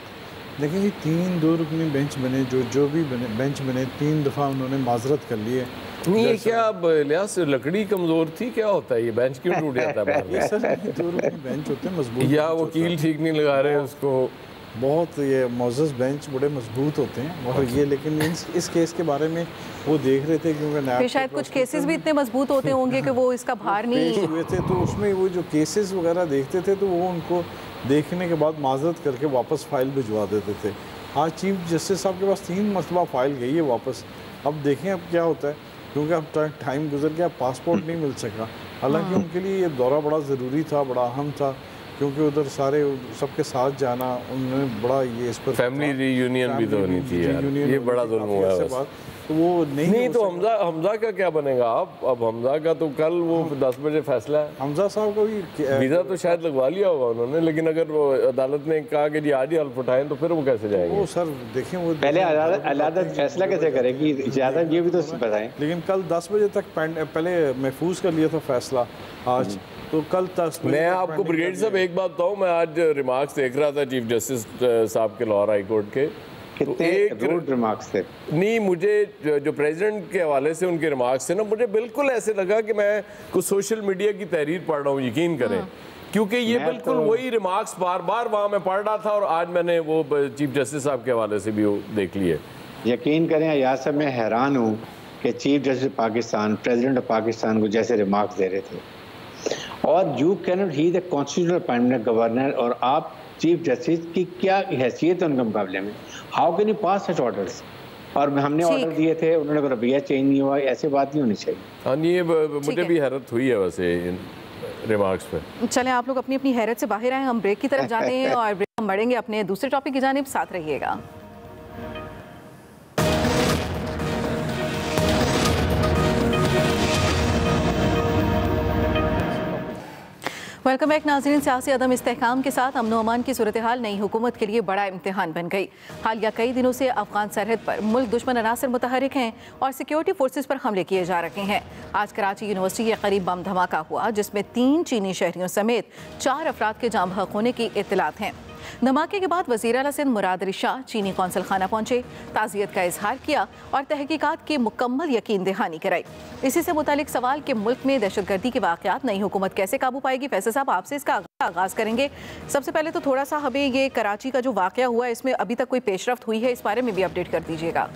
देखिए, ये 3 2 रुकनी बेंच बने, जो भी बेंच बने, 3 दफ़ा उन्होंने माजरत कर ली है। नहीं, ये क्या लिहाज लकड़ी कमज़ोर थी, क्या होता है ये बेंच क्यों टूट जाता है? ये सर 2 रुकनी बेंच होते हैं मजबूत, या वकील ठीक नहीं लगा रहे उसको, बहुत ये मोज़स बेंच बड़े मजबूत होते हैं। और ये लेकिन इस केस के बारे में वो देख रहे थे, क्योंकि शायद कुछ केसेस भी इतने मजबूत होते होंगे कि वो इसका भार नहीं हुए थे, तो उसमें वो जो केसेस वगैरह देखते थे तो वो उनको देखने के बाद माजरत करके वापस फाइल भिजवा देते थे। आज चीफ जस्टिस साहब के पास 3 मरतबा फाइल गई है वापस। अब देखें अब क्या होता है, क्योंकि अब टाइम गुजर गया, पासपोर्ट नहीं मिल सका। हालांकि उनके लिए ये दौरा बड़ा ज़रूरी था, बड़ा अहम था, क्योंकि उधर सारे सबके साथ जाना, उन्होंने बड़ा ये इस पर फैमिली रीयूनियन भी तो होनी थी यार, ये बड़ा जुल्म हुआ है। तो वो नहीं तो हमजा का क्या बनेगा? अब हमजा का तो कल वो 10 बजे फैसला है। हमजा साहब का भी वीज़ा तो शायद लगवा लिया होगा उन्होंने, लेकिन अगर वो अदालत ने कहा कि जी आज ही हल्फ उठाएं तो फिर वो कैसे जाएंगे? वो सर देखें, वो पहले अदालत फैसला कैसे करेगी, ज़्यादा ये भी तो बताएं। लेकिन कल 10 बजे तक पहले महफूज कर लिया था फैसला आज, तो कल 10 बजे मैं आपको ब्रिगेड साहब एक बात बताऊं, मैं आज रिमार्क्स देख रहा था चीफ जस्टिस साहब के लाहौर हाई कोर्ट के, कितने रूड रिमार्क्स थे। नहीं, मुझे जो प्रेसिडेंट के हवाले से उनके रिमार्क्स थे ना, मुझे बिल्कुल ऐसे लगा कि मैं कुछ सोशल मीडिया की तहरीर पढ़ रहा हूँ, यकीन करें, क्योंकि ये बिल्कुल वही रिमार्क्स बार बार वहाँ मैं पढ़ रहा था और आज मैंने वो चीफ जस्टिस साहब के हवाले से भी वो देख लिए। यकीन करें अयाज साहब, मैं हैरान हूँ कि chief justice Pakistan, president of Pakistan को जैसे रिमार्क्स दे रहे थे, और you can not, he the constitutional permanent governor, और आप चीफ जस्टिस की क्या हैसियत है उनके मुकाबले में? How can you pass such orders? और हमने ऑर्डर दिए थे, उन्होंने रवैया चेंज नहीं हुआ, ऐसे बात नहीं होनी चाहिए। हाँ, ये मुझे भी हैरत हुई है वैसे इन रिमार्क्स पे। चलें, आप लोग अपनी अपनी हैरत से बाहर आए, हम ब्रेक की तरफ जाते हैं और ब्रेक हम बढ़ेंगे अपने दूसरे टॉपिक की जानिब, साथ रहिएगा। वेलकम बैक नाज़रीन। सियासी अदम इस्तेहकाम के साथ अमन अमान की सूरत हाल नई हुकूमत के लिए बड़ा इम्तिहान बन गई। हालिया कई दिनों से अफगान सरहद पर मुल्क दुश्मन अनासर मुतहरिक हैं और सिक्योरिटी फोर्सेस पर हमले किए जा रहे हैं। आज कराची यूनिवर्सिटी के करीब बम धमाका हुआ, जिसमें 3 चीनी शहरियों समेत 4 अफराद के जाम बहक होने की इत्तलात हैं। धमाके के बाद वज़ीर आला सिंध मुराद अली शाह चीनी कौंसल खाना पहुंचे, ताज़ियत का इजहार किया और तहकीकात की मुकम्मल यकीन दहानी कराई। इसी से मुतालिक सवाल कि मुल्क में दहशतगर्दी के वाक़यात नई हुकूमत कैसे काबू पाएगी। फैसल साहब, आपसे इसका आगाज़ करेंगे। सबसे पहले तो थोड़ा सा हमें ये कराची का जो वाक़या हुआ है, इसमें अभी तक कोई पेशरफ्त हुई है, इस बारे में भी अपडेट कर दीजिएगा।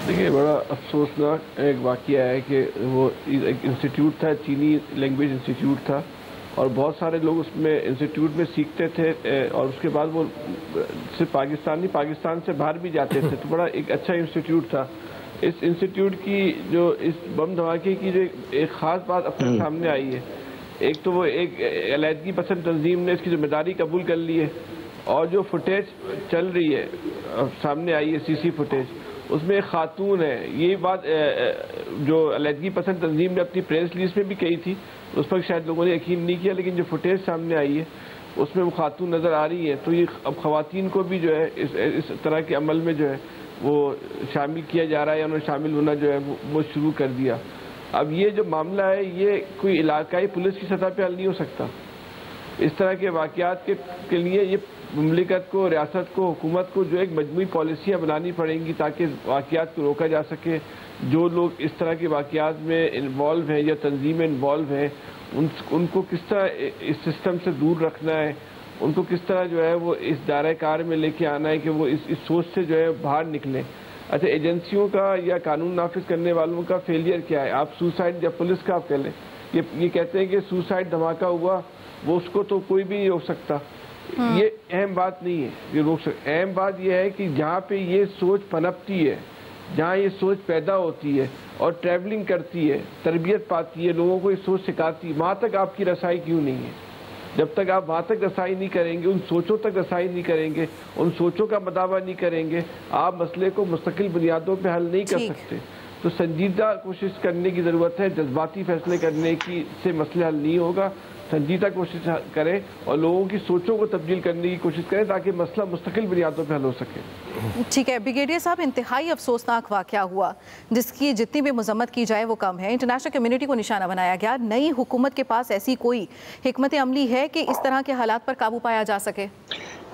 देखिए, बड़ा अफसोसनाक एक वाक़या है कि वो एक इंस्टीट्यूट था, चीनी लैंग्वेज इंस्टीट्यूट था, और बहुत सारे लोग उसमें इंस्टीट्यूट में सीखते थे और उसके बाद वो सिर्फ पाकिस्तान से बाहर भी जाते थे, तो बड़ा एक अच्छा इंस्टीट्यूट था। इस इंस्टीट्यूट की जो इस बम धमाके की जो एक ख़ास बात अपने सामने आई है, एक तो वो एक अलहदगी पसंद तंजीम ने इसकी जिम्मेदारी कबूल कर ली है, और जो फुटेज चल रही है सामने आई है, सीसी फुटेज, उसमें एक खातून है। ये बात जो अलहदगी पसंद तंजीम ने अपनी प्रेस रिलीज में भी कही थी, उस पर शायद लोगों ने यकीन नहीं किया, लेकिन जो फुटेज सामने आई है उसमें वो खातून नज़र आ रही है। तो ये अब ख़वातीन को भी जो है इस तरह के अमल में जो है वो शामिल किया जा रहा है, या उन्होंने शामिल होना जो है वो शुरू कर दिया। अब ये जो मामला है, ये कोई इलाकाई पुलिस की सतह पर हल नहीं हो सकता। इस तरह के वाक़यात के लिए ये मुमलिकत को, रियासत को, हुकूमत को जो एक मजमूई पॉलिसियाँ बनानी पड़ेंगी ताकि वाक़यात को रोका जा सके। जो लोग इस तरह के वाक़यात में इन्वॉल्व हैं या तंजीमें इन्वॉल्व हैं, उनको किस तरह इस सिस्टम से दूर रखना है, उनको किस तरह जो है वो इस दायरे कार में लेके आना है कि वो इस सोच से जो है बाहर निकलें। अच्छा, एजेंसियों का या कानून नाफिज करने वालों का फेलियर क्या है? आप सुसाइड या पुलिस का आप कह लें, ये कहते हैं कि सुसाइड धमाका हुआ, वो उसको तो कोई भी नहीं रोक सकता। ये अहम बात नहीं है, ये रोक सकता। अहम बात यह है कि जहाँ पे ये सोच पनपती है, जहाँ ये सोच पैदा होती है और ट्रैवलिंग करती है, तरबियत पाती है, लोगों को ये सोच सिखाती है, वहाँ तक आपकी रसाई क्यों नहीं है? जब तक आप वहाँ तक रसाई नहीं करेंगे, उन सोचों तक रसाई नहीं करेंगे, उन सोचों का मदावा नहीं करेंगे, आप मसले को मुस्तकिल बुनियादों पर हल नहीं कर सकते। तो संजीदा कोशिश करने की ज़रूरत है। जज्बाती फैसले करने की से मसला हल नहीं होगा। संजीदा कोशिश करें और लोगों की सोचों को तब्दील करने की कोशिश करें ताकि मसला मुस्तकिल बुनियादों पर हल हो सके। ठीक है ब्रिगेडियर साहब, इंतहाई अफसोसनाक वाक़या हुआ जिसकी जितनी भी मजम्मत की जाए वो कम है। इंटरनेशनल कम्युनिटी को निशाना बनाया गया। नई हुकूमत के पास ऐसी कोई हिकमत अमली है कि इस तरह के हालात पर काबू पाया जा सके?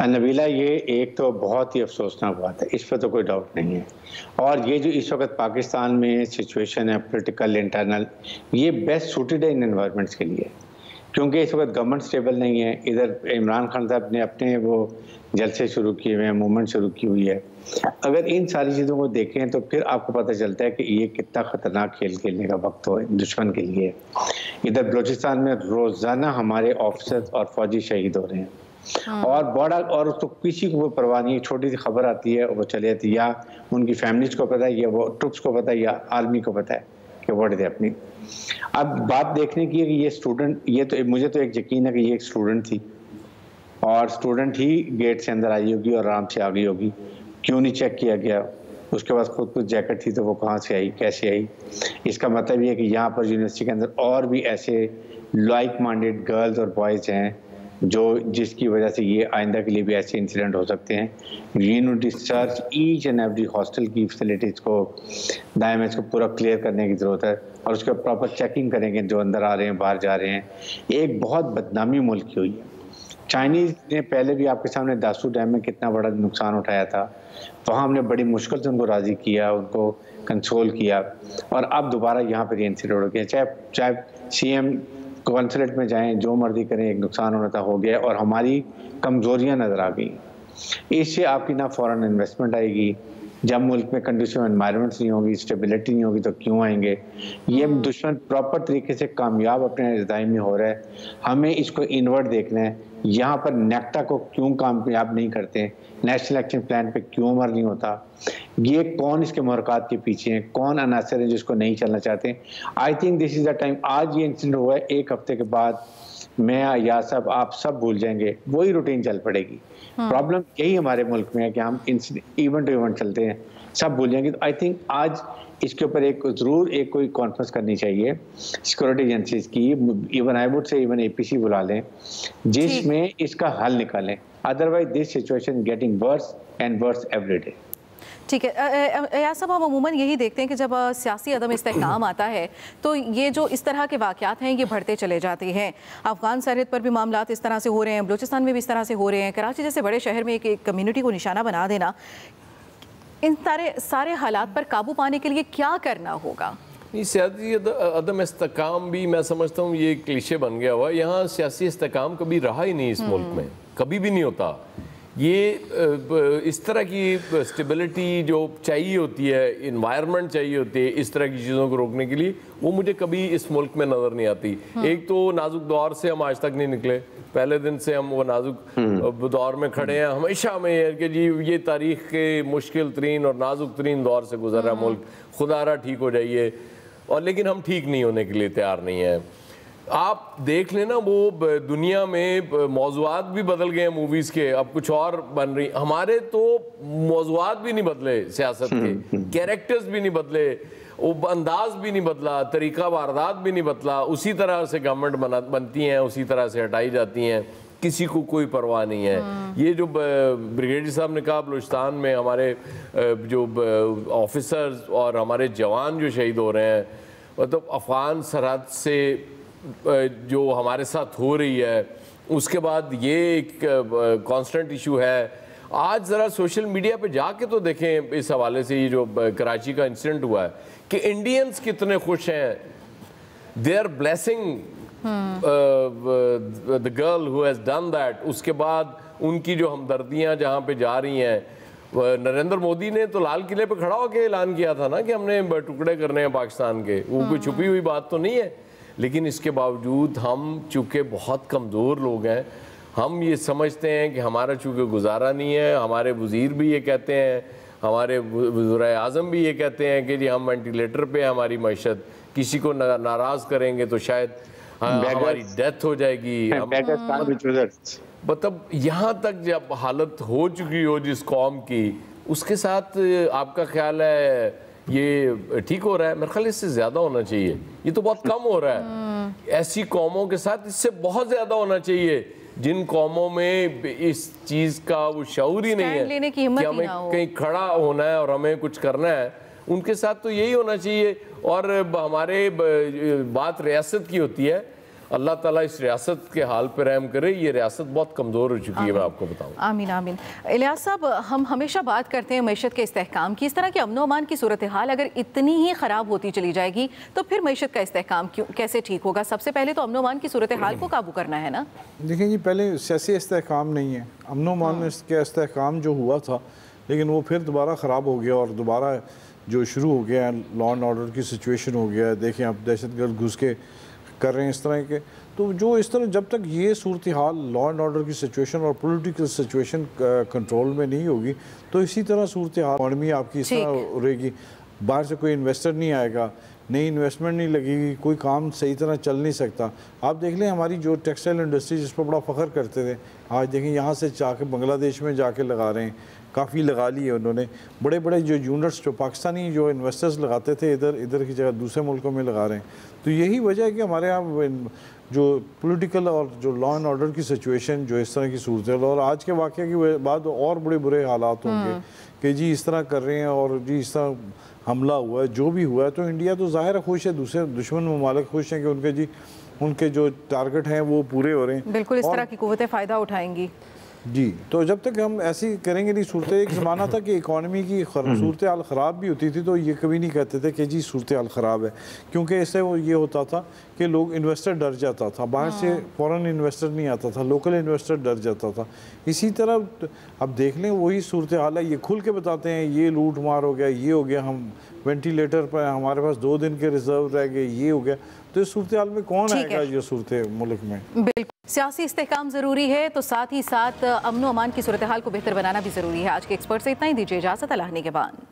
नबीला, ये एक तो बहुत ही अफसोसनाक बात है, इस पर तो कोई डाउट नहीं है। और ये जो इस वक्त पाकिस्तान में सिचुएशन है, पोलिटिकल इंटरनल, ये बेस्ट सूटेड है इन एनवायरनमेंट्स के लिए, क्योंकि इस वक्त गवर्नमेंट स्टेबल नहीं है। इधर इमरान खान साहब ने अपने वो जलसे शुरू किए हुए हैं, मूवमेंट शुरू की हुई है। अगर इन सारी चीज़ों को देखें तो फिर आपको पता चलता है कि ये कितना ख़तरनाक खेल खेलने का वक्त हो दुश्मन के लिए। इधर बलूचिस्तान में रोज़ाना हमारे ऑफिसर और फौजी शहीद हो रहे हैं, और बड़ा, और उसको किसी को परवाह नहीं है। छोटी सी खबर आती है वो चले जाती है, या उनकी फैमिलीज को पता है, या वो ट्रुप्स को पता है, या आर्मी को पता है कि वो थे अपनी। अब बात देखने की है कि ये स्टूडेंट, ये तो मुझे तो एक यकीन है कि ये एक स्टूडेंट थी, और स्टूडेंट ही गेट से अंदर आई होगी और आराम से आ गई होगी। क्यों नहीं चेक किया गया? उसके बाद खुद कुछ जैकेट थी तो वो कहाँ से आई, कैसे आई? इसका मतलब ये है कि यहाँ पर यूनिवर्सिटी के अंदर और भी ऐसे लाइक माइंडेड गर्ल्स और बॉयज़ हैं जो जिसकी वजह से ये आइंदा के लिए भी ऐसे इंसिडेंट हो सकते हैं। University search each and every hostel की फैसिलिटीज़ को दायम इसको पूरा क्लियर करने की ज़रूरत है और उसके प्रॉपर चेकिंग करेंगे जो अंदर आ रहे हैं, बाहर जा रहे हैं। एक बहुत बदनामी मुल्क की हुई है। चाइनीज़ ने पहले भी आपके सामने दासू डैम में कितना बड़ा नुकसान उठाया था, वहाँ हमने बड़ी मुश्किल से उनको राज़ी किया, उनको कंसोल किया और अब दोबारा यहाँ पर ये इंसिडेंट हो गया। चाहे CM कॉन्सुलेट में जाएं, जो मर्जी करें, एक नुकसान होना था हो गया और हमारी कमज़ोरियाँ नज़र आ गई। इससे आपकी ना फॉरेन इन्वेस्टमेंट आएगी, जब मुल्क में कंडीशन एनवायरनमेंट नहीं होगी, स्टेबिलिटी नहीं होगी तो क्यों आएंगे? ये दुश्मन प्रॉपर तरीके से कामयाब अपने रिज़ाई में हो रहा है। हमें इसको इनवर्ट देखना है। यहाँ पर नेक्टा को क्यों कामयाब नहीं करते? नेशनल एक्शन प्लान पे क्यों अमल नहीं होता? ये कौन इसके मुहरक़ात के पीछे हैं? कौन अनासर है जिसको नहीं चलना चाहते? I think this is the time. आज ये इंसिडेंट हुआ है, एक हफ्ते के बाद मैं या सब आप सब भूल जाएंगे, वही रूटीन चल पड़ेगी। प्रॉब्लम यही हमारे मुल्क में है कि हम इवेंट टू इवेंट चलते हैं, सब भूल जाएंगे। तो आई थिंक आज इसके ऊपर जरूर एक कोई कॉन्फ्रेंस करनी चाहिए सिक्योरिटी एजेंसीज की, even I would say even APC बुला लें जिसमें इसका हल निकालें। Otherwise this situation getting worse and worse every day. ठीक है यार साहब, हम अमूमन यही देखते हैं कि जब सियासी अदम इस्तेहकाम आता है तो ये जो इस तरह के वाक़यात हैं ये बढ़ते चले जाते हैं। अफ़गान सरहद पर भी मामलात इस तरह से हो रहे हैं, बलूचिस्तान में भी इस तरह से हो रहे हैं, कराची जैसे बड़े शहर में एक कम्युनिटी को निशाना बना देना। इन सारे हालात पर काबू पाने के लिए क्या करना होगा? सियासी अदम इस्तेहकाम भी मैं समझता हूँ ये क्लीशे बन गया हुआ। यहाँ सियासी इस्तेहकाम कभी रहा ही नहीं इस मुल्क में, कभी भी नहीं होता। ये इस तरह की स्टेबिलिटी जो चाहिए होती है, इन्वायरमेंट चाहिए होती है इस तरह की चीज़ों को रोकने के लिए, वो मुझे कभी इस मुल्क में नज़र नहीं आती। एक तो नाजुक दौर से हम आज तक नहीं निकले, पहले दिन से हम वो नाजुक दौर में खड़े हैं। हमेशा में है कि जी ये तारीख़ के मुश्किल तरीन और नाजुक तरीन दौर से गुजर रहा मुल्क, खुदारा ठीक हो जाइए, और लेकिन हम ठीक नहीं होने के लिए तैयार नहीं हैं। आप देख लेना वो दुनिया में मौज़ूआत भी बदल गए हैं मूवीज़ के, अब कुछ और बन रही। हमारे तो मौज़ूआत भी नहीं बदले सियासत के, कैरेक्टर्स भी नहीं बदले, वो अंदाज भी नहीं बदला, तरीका वारदात भी नहीं बदला। उसी तरह से गवर्नमेंट बनती हैं, उसी तरह से हटाई जाती हैं, किसी को कोई परवाह नहीं है। ये जो ब्रिगेडियर साहब ने कहा बलूचिस्तान में हमारे जो ऑफिसर्स और हमारे जवान जो शहीद हो रहे हैं, मतलब अफ़गान सरहद से जो हमारे साथ हो रही है, उसके बाद ये एक कांस्टेंट इशू है। आज ज़रा सोशल मीडिया पे जाके तो देखें इस हवाले से, ये जो कराची का इंसिडेंट हुआ है कि इंडियंस कितने खुश हैं, they are blessing the girl who has done that. उसके बाद उनकी जो हमदर्दियाँ जहाँ पे जा रही हैं, नरेंद्र मोदी ने तो लाल किले पे खड़ा होकर ऐलान किया था ना कि हमने टुकड़े करने हैं पाकिस्तान के। वो कोई छुपी हुई बात तो नहीं है, लेकिन इसके बावजूद हम चूँकि बहुत कमज़ोर लोग हैं, हम ये समझते हैं कि हमारा चूँकि गुजारा नहीं है। हमारे वज़ीर भी ये कहते हैं, हमारे वज़ीर आज़म भी ये कहते हैं कि जी हम वेंटिलेटर पे हमारी मईशत, किसी को नाराज़ करेंगे तो शायद हमारी डेथ हो जाएगी। मतलब यहाँ तक जब हालत हो चुकी हो जिस कौम की, उसके साथ आपका ख्याल है ये ठीक हो रहा है? मेरे ख्याल इससे ज़्यादा होना चाहिए। ये तो बहुत कम हो रहा है। ऐसी कौमों के साथ इससे बहुत ज़्यादा होना चाहिए जिन कौमों में इस चीज़ का वो शऊर ही नहीं है कि हमें कहीं खड़ा होना है और हमें कुछ करना है। उनके साथ तो यही होना चाहिए। और हमारे बात रियासत की होती है, अल्लाह ताला इस रियासत के हाल पर रहम करे। ये रियासत बहुत कमज़ोर हो चुकी है, मैं आपको बताऊं। आमीन आमीन। इलियास साहब, हम हमेशा बात करते हैं मईशत के इस्तेहकाम की। इस तरह के अमन अमान की सूरत हाल अगर इतनी ही ख़राब होती चली जाएगी तो फिर मईशत का इस्तेहकाम कैसे ठीक होगा? सबसे पहले तो अमन अमान की सूरत हाल को काबू करना है ना। देखिए जी, पहले सियासी इस्तेहकाम नहीं है, अमन अमान में इसका इस्तेहकाम जो हुआ था, लेकिन वो फिर दोबारा ख़राब हो गया और दोबारा जो शुरू हो गया लॉ एंड ऑर्डर की सिचुएशन हो गया। देखें आप, दहशतगर्द घुस के कर रहे हैं इस तरह के। तो जो इस तरह जब तक ये सूरत हाल लॉ एंड ऑर्डर की सिचुएशन और पॉलिटिकल सिचुएशन कंट्रोल में नहीं होगी तो इसी तरह सूरत हाल इकॉनमी आपकी इस तरह रहेगी। बाहर से कोई इन्वेस्टर नहीं आएगा, नई इन्वेस्टमेंट नहीं लगेगी, कोई काम सही तरह चल नहीं सकता। आप देख लें हमारी जो टेक्सटाइल इंडस्ट्री जिस पर बड़ा फ़ख्र करते थे, आज देखें यहाँ से जाके बांग्लादेश में जाके लगा रहे हैं, काफ़ी लगा ली है उन्होंने। बड़े बड़े जो यूनिट्स जो पाकिस्तानी जो इन्वेस्टर्स लगाते थे इधर की जगह दूसरे मुल्कों में लगा रहे हैं। तो यही वजह है कि हमारे यहाँ जो पॉलिटिकल और जो लॉ एंड ऑर्डर की सिचुएशन जो इस तरह की सूरत है, और आज के वाक़े के बाद और बड़े बुरे हालात होंगे कि जी इस तरह कर रहे हैं और जी इस तरह हमला हुआ है, जो भी हुआ है। तो इंडिया तो ज़ाहिर है खुश है, दूसरे दुश्मन ममालिक खुश हैं कि उनके जो टारगेट हैं वो पूरे हो रहे हैं। बिल्कुल इस तरह की कुव्वतें फ़ायदा उठाएंगी जी। तो जब तक हम ऐसे ही करेंगे नहीं, सूरत एक ज़माना था कि इकॉनमी की सूरत हाल ख़राब भी होती थी तो ये कभी नहीं कहते थे कि जी सूरत हाल ख़राब है, क्योंकि इससे वो ये होता था कि लोग इन्वेस्टर डर जाता था, बाहर से फॉरेन इन्वेस्टर नहीं आता था, लोकल इन्वेस्टर डर जाता था। इसी तरह अब देख लें वही सूरत हाल है, ये खुल के बताते हैं ये लूट मार हो गया, ये हो गया, हम वेंटिलेटर पर हमारे पास 2 दिन के रिजर्व रह गए, ये हो गया। तो इस सूरत हाल में कौन आएगा ये सूरत मुल्क में? बिल्कुल सियासी इस्तेहकाम ज़रूरी है तो साथ ही साथ अमन व अमान की सूरत हाल को बेहतर बनाना भी ज़रूरी है। आज के एक्सपर्ट से इतना ही, दीजिए इजाज़त, अल्लाह ने के बाद।